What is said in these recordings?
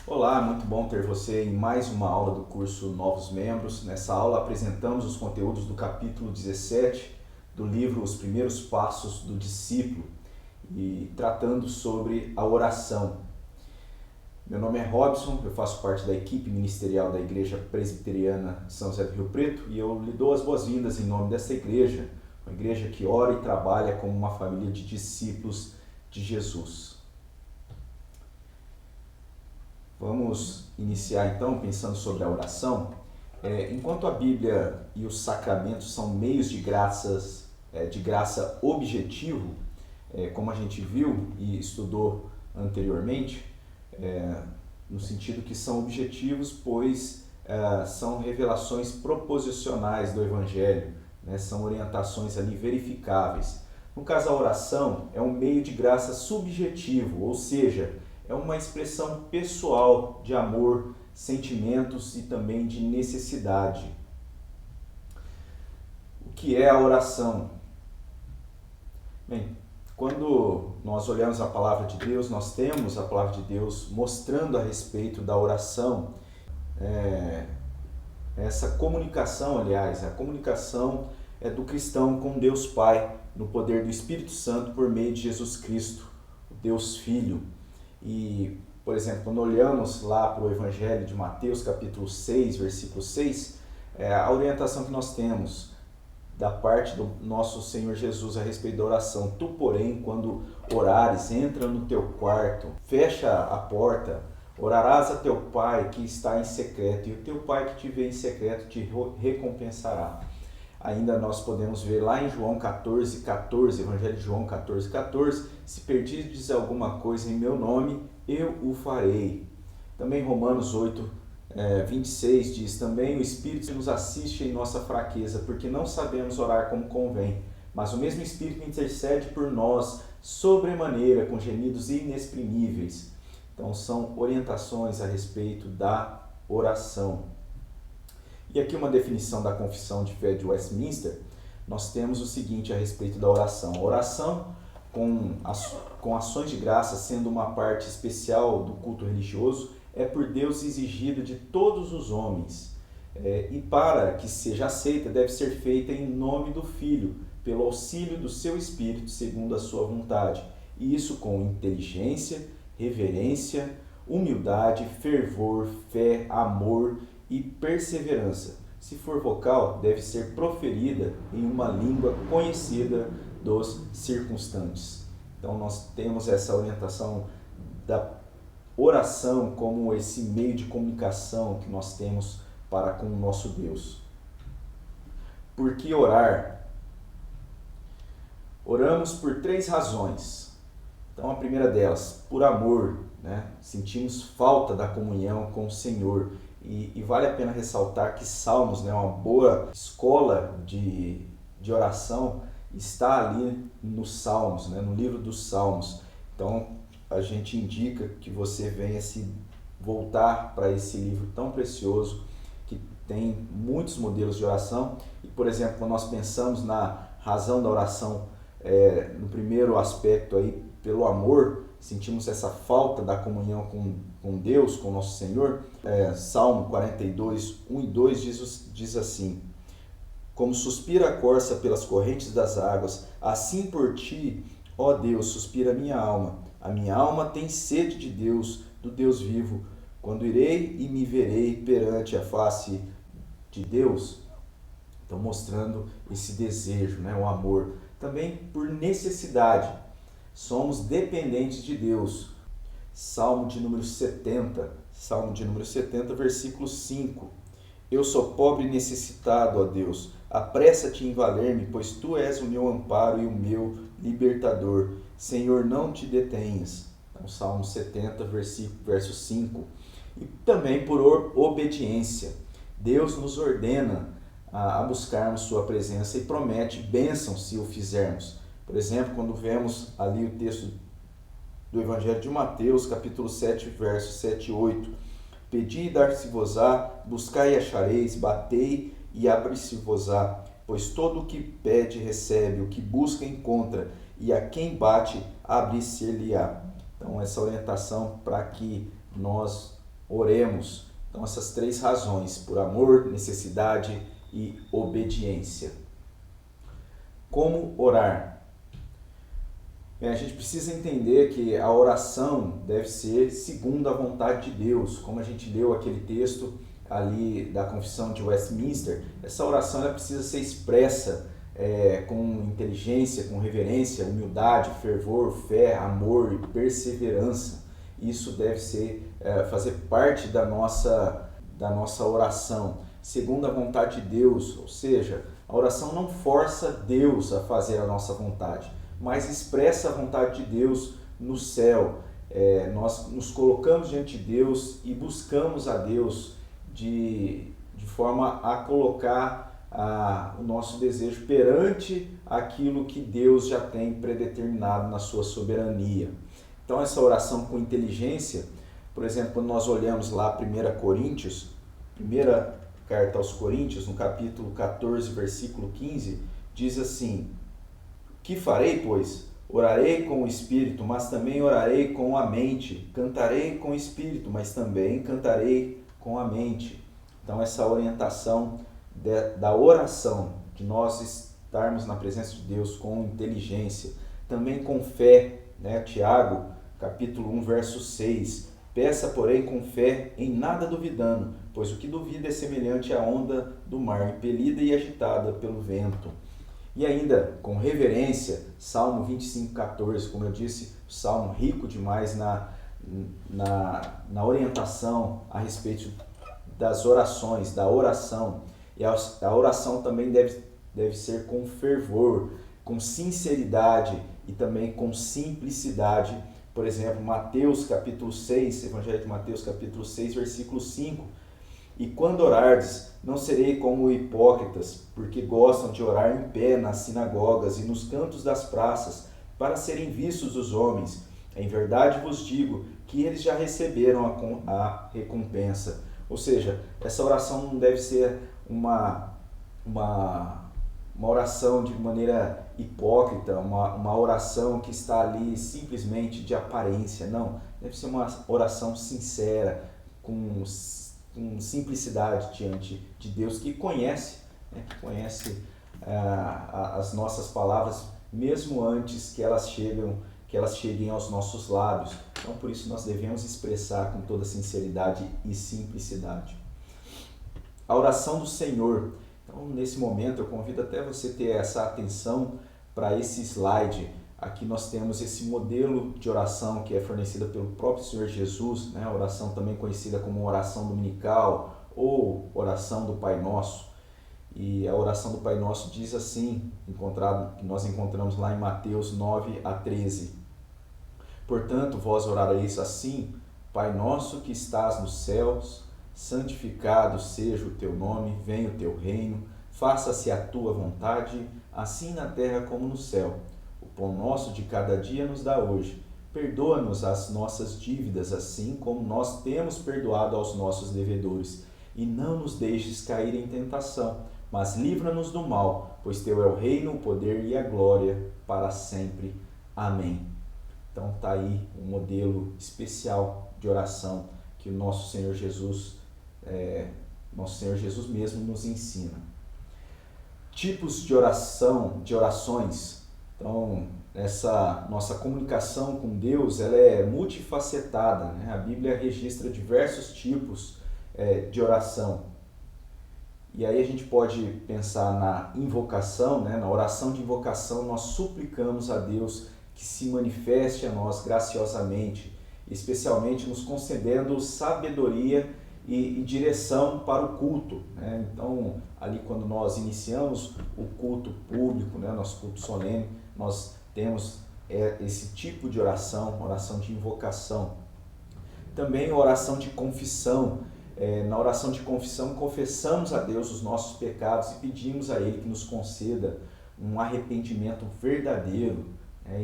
Olá, muito bom ter você em mais uma aula do curso Novos Membros. Nessa aula apresentamos os conteúdos do capítulo 17 do livro Os Primeiros Passos do Discípulo e tratando sobre a oração. Meu nome é Robson, eu faço parte da equipe ministerial da Igreja Presbiteriana de São José do Rio Preto e eu lhe dou as boas-vindas em nome dessa igreja, uma igreja que ora e trabalha como uma família de discípulos de Jesus. Vamos iniciar então pensando sobre a oração. Enquanto a Bíblia e os sacramentos são meios de graça objetivo, como a gente viu e estudou anteriormente, no sentido que são objetivos, pois são revelações proposicionais do Evangelho, né? São orientações ali verificáveis. No caso, a oração é um meio de graça subjetivo, ou seja, é uma expressão pessoal de amor, sentimentos e também de necessidade. O que é a oração? Bem, quando nós olhamos a palavra de Deus, nós temos a palavra de Deus mostrando a respeito da oração, essa comunicação, aliás, a comunicação é do cristão com Deus Pai, no poder do Espírito Santo por meio de Jesus Cristo, o Deus Filho. E, por exemplo, quando olhamos lá para o Evangelho de Mateus, capítulo 6, versículo 6, a orientação que nós temos da parte do nosso Senhor Jesus a respeito da oração. Tu, porém, quando orares, entra no teu quarto, fecha a porta, orarás a teu Pai que está em secreto, e o teu Pai que te vê em secreto te recompensará. Ainda nós podemos ver lá em João 14,14, Evangelho de João 14,14, se perdirdes alguma coisa em meu nome, eu o farei. Também Romanos 8,26 diz, também o Espírito nos assiste em nossa fraqueza, porque não sabemos orar como convém, mas o mesmo Espírito intercede por nós sobremaneira, com gemidos inexprimíveis. Então são orientações a respeito da oração. E aqui uma definição da Confissão de Fé de Westminster, nós temos o seguinte a respeito da oração. A oração, com ações de graça sendo uma parte especial do culto religioso, é por Deus exigida de todos os homens. E para que seja aceita, deve ser feita em nome do Filho, pelo auxílio do seu Espírito, segundo a sua vontade. E isso com inteligência, reverência, humildade, fervor, fé, amor e perseverança. Se for vocal, deve ser proferida em uma língua conhecida dos circunstantes. Então nós temos essa orientação da oração como esse meio de comunicação que nós temos para com o nosso Deus. Por que orar? Oramos por 3 razões. Então a primeira delas, por amor, né? Sentimos falta da comunhão com o Senhor. E vale a pena ressaltar que Salmos, né, uma boa escola de oração, está ali nos Salmos, né, no livro dos Salmos. Então, a gente indica que você venha se voltar para esse livro tão precioso, que tem muitos modelos de oração. E, por exemplo, quando nós pensamos na razão da oração, no primeiro aspecto aí, pelo amor, sentimos essa falta da comunhão com Deus, com nosso Senhor. Salmo 42, 1 e 2 diz assim, como suspira a corça pelas correntes das águas, assim por ti, ó Deus, suspira a minha alma tem sede de Deus, do Deus vivo, quando irei e me verei perante a face de Deus. Então mostrando esse desejo, né, o amor. Também por necessidade, somos dependentes de Deus. Salmo de número 70, versículo 5. Eu sou pobre e necessitado, ó Deus. Apressa-te em valer-me, pois tu és o meu amparo e o meu libertador. Senhor, não te detenhas. Então, Salmo 70, verso 5. E também por obediência. Deus nos ordena a buscarmos sua presença e promete bênção se o fizermos. Por exemplo, quando vemos ali o texto do Evangelho de Mateus, capítulo 7, versos 7 e 8. Pedi e dar-se-vos-á, buscai e achareis, batei e abre-se-vos-á. Pois todo o que pede recebe, o que busca encontra, e a quem bate abre-se-lhe-á. Então essa orientação para que nós Oremos. Então, essas 3 razões: por amor, necessidade e obediência. Como orar? Bem, a gente precisa entender que a oração deve ser segundo a vontade de Deus. Como a gente leu aquele texto ali da Confissão de Westminster, essa oração ela precisa ser expressa com inteligência, com reverência, humildade, fervor, fé, amor e perseverança. Isso deve fazer parte da nossa oração, segundo a vontade de Deus, ou seja, a oração não força Deus a fazer a nossa vontade, mas expressa a vontade de Deus no céu. Nós nos colocamos diante de Deus e buscamos a Deus de forma a colocar o nosso desejo perante aquilo que Deus já tem predeterminado na sua soberania. Então, essa oração com inteligência, por exemplo, quando nós olhamos lá 1 Coríntios, primeira carta aos Coríntios, no capítulo 14, versículo 15, diz assim: que farei, pois? Orarei com o Espírito, mas também orarei com a mente. Cantarei com o Espírito, mas também cantarei com a mente. Então, essa orientação da oração, de nós estarmos na presença de Deus com inteligência, também com fé, né? Tiago, capítulo 1, verso 6. Peça, porém, com fé, em nada duvidando, pois o que duvida é semelhante à onda do mar, impelida e agitada pelo vento. E ainda, com reverência, Salmo 25,14, como eu disse, salmo rico demais na orientação a respeito das orações, da oração. E a oração também deve ser com fervor, com sinceridade e também com simplicidade. Por exemplo, Mateus capítulo 6, Evangelho de Mateus capítulo 6, versículo 5. E quando orardes, não serei como hipócritas, porque gostam de orar em pé nas sinagogas e nos cantos das praças, para serem vistos dos homens. Em verdade vos digo que eles já receberam a recompensa. Ou seja, essa oração não deve ser uma oração de maneira hipócrita, uma oração que está ali simplesmente de aparência. Não, deve ser uma oração sincera, com simplicidade diante de Deus, que conhece as nossas palavras, mesmo antes que elas cheguem aos nossos lábios. Então, por isso, nós devemos expressar com toda sinceridade e simplicidade. A oração do Senhor. Então, nesse momento, eu convido até você ter essa atenção para esse slide. Aqui nós temos esse modelo de oração que é fornecida pelo próprio Senhor Jesus, né? A oração também conhecida como oração dominical ou oração do Pai Nosso. E a oração do Pai Nosso diz assim, que nós encontramos lá em Mateus 9 a 13. Portanto, vós orareis assim: Pai nosso que estás nos céus, santificado seja o teu nome, venha o teu reino, faça-se a tua vontade, assim na terra como no céu. O pão nosso de cada dia nos dá hoje. Perdoa-nos as nossas dívidas, assim como nós temos perdoado aos nossos devedores. E não nos deixes cair em tentação, mas livra-nos do mal, pois teu é o reino, o poder e a glória para sempre. Amém. Então está aí um modelo especial de oração que o nosso Senhor Jesus mesmo nos ensina. Tipos de orações. Então, essa nossa comunicação com Deus, ela é multifacetada, né? A Bíblia registra diversos tipos de oração. E aí a gente pode pensar na invocação, né? Na oração de invocação, nós suplicamos a Deus que se manifeste a nós graciosamente, especialmente nos concedendo sabedoria e direção para o culto, né? Então, ali quando nós iniciamos o culto público, né? Nosso culto solene, nós temos esse tipo de oração de invocação. Também a oração de confissão. Na oração de confissão, confessamos a Deus os nossos pecados e pedimos a Ele que nos conceda um arrependimento verdadeiro,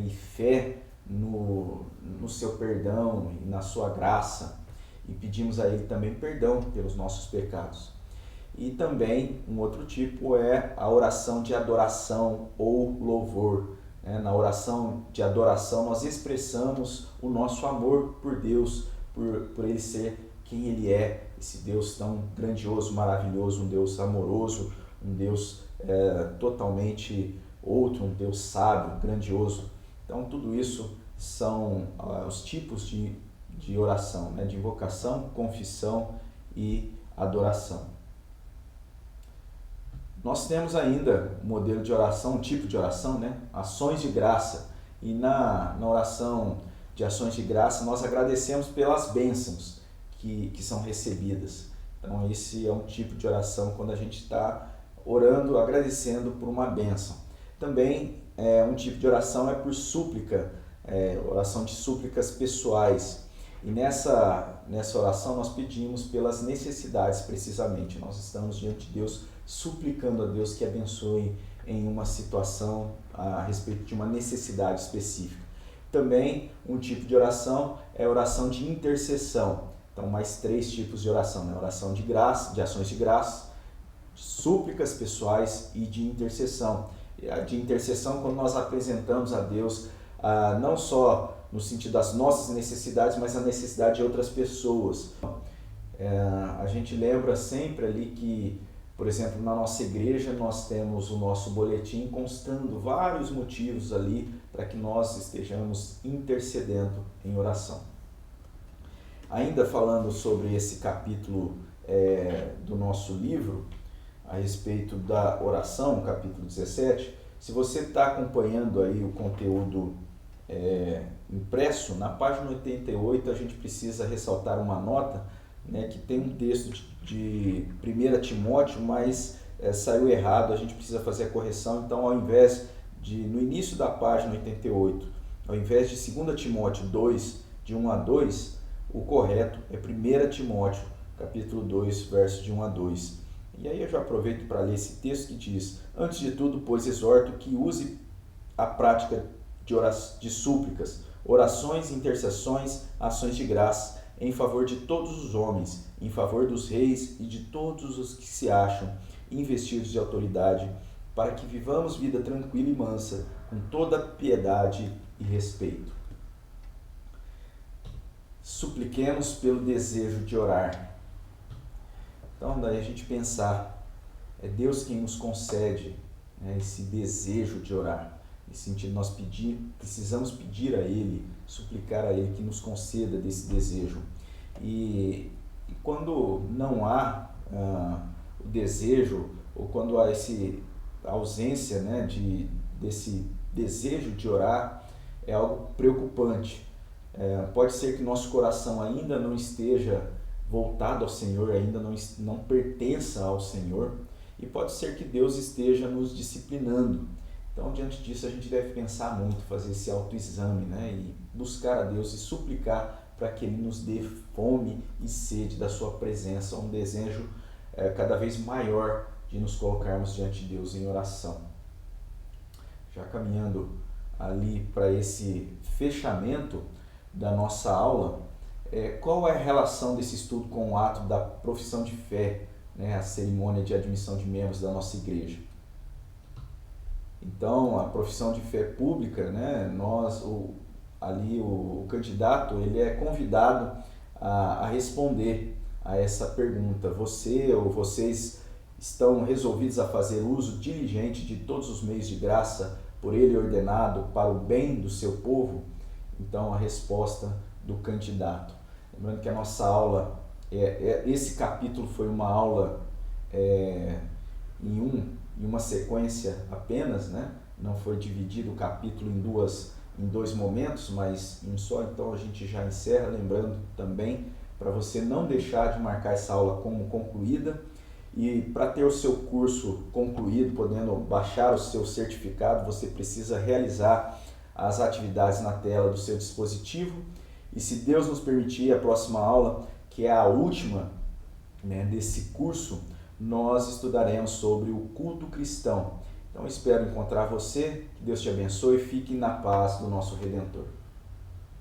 e fé no seu perdão e na sua graça. E pedimos a Ele também perdão pelos nossos pecados. E também um outro tipo é a oração de adoração ou louvor. Na oração de adoração nós expressamos o nosso amor por Deus, por Ele ser quem Ele é, esse Deus tão grandioso, maravilhoso, um Deus amoroso, um Deus totalmente outro, um Deus sábio, grandioso. Então tudo isso são os tipos de oração, né? De invocação, confissão e adoração. Nós temos ainda um modelo de oração, um tipo de oração, né? Ações de graça. E na oração de ações de graça nós agradecemos pelas bênçãos que são recebidas. Então esse é um tipo de oração quando a gente está orando, agradecendo por uma bênção. Também um tipo de oração é por súplica, oração de súplicas pessoais. E nessa oração nós pedimos pelas necessidades precisamente. Nós estamos diante de Deus suplicando a Deus que abençoe em uma situação a respeito de uma necessidade específica. Também um tipo de oração é a oração de intercessão. Então mais 3 tipos de oração, né? Oração de graça, de ações de graça, súplicas pessoais e de intercessão. A de intercessão quando nós apresentamos a Deus não só no sentido das nossas necessidades, mas a necessidade de outras pessoas. A gente lembra sempre ali que, por exemplo, na nossa igreja nós temos o nosso boletim constando vários motivos ali para que nós estejamos intercedendo em oração. Ainda falando sobre esse capítulo do nosso livro, a respeito da oração, capítulo 17, se você está acompanhando aí o conteúdo impresso, na página 88 a gente precisa ressaltar uma nota, né, que tem um texto de 1 Timóteo, mas saiu errado, a gente precisa fazer a correção. Então, ao invés de, no início da página 88, ao invés de 2 Timóteo 2, de 1 a 2, o correto é 1 Timóteo, capítulo 2, versos de 1 a 2. E aí eu já aproveito para ler esse texto que diz: antes de tudo, pois, exorto que use a prática de súplicas, orações, intercessões, ações de graça, em favor de todos os homens, em favor dos reis e de todos os que se acham investidos de autoridade, para que vivamos vida tranquila e mansa, com toda piedade e respeito. Supliquemos pelo desejo de orar. Então, daí a gente pensar, é Deus quem nos concede, né, esse desejo de orar. Nesse sentido, nós precisamos pedir a Ele, suplicar a Ele que nos conceda desse desejo. E quando não há o desejo, ou quando há essa ausência, né, desse desejo de orar, é algo preocupante. Pode ser que nosso coração ainda não esteja voltado ao Senhor, ainda não pertença ao Senhor, e pode ser que Deus esteja nos disciplinando. Então, diante disso, a gente deve pensar muito, fazer esse autoexame, né? E buscar a Deus e suplicar para que Ele nos dê fome e sede da Sua presença, um desejo cada vez maior de nos colocarmos diante de Deus em oração. Já caminhando ali para esse fechamento da nossa aula, qual é a relação desse estudo com o ato da profissão de fé, né? A cerimônia de admissão de membros da nossa igreja? Então, a profissão de fé pública, né, o candidato ele é convidado a responder a essa pergunta. Você ou vocês estão resolvidos a fazer uso diligente de todos os meios de graça por Ele ordenado para o bem do seu povo? Então, a resposta do candidato. Lembrando que a nossa aula, esse capítulo foi uma aula em uma sequência apenas, né? Não foi dividido o capítulo em dois momentos, mas em um só. Então a gente já encerra, lembrando também para você não deixar de marcar essa aula como concluída, e para ter o seu curso concluído, podendo baixar o seu certificado, você precisa realizar as atividades na tela do seu dispositivo. E se Deus nos permitir, a próxima aula, que é a última, né, desse curso, nós estudaremos sobre o culto cristão. Então, espero encontrar você, que Deus te abençoe e fique na paz do nosso Redentor.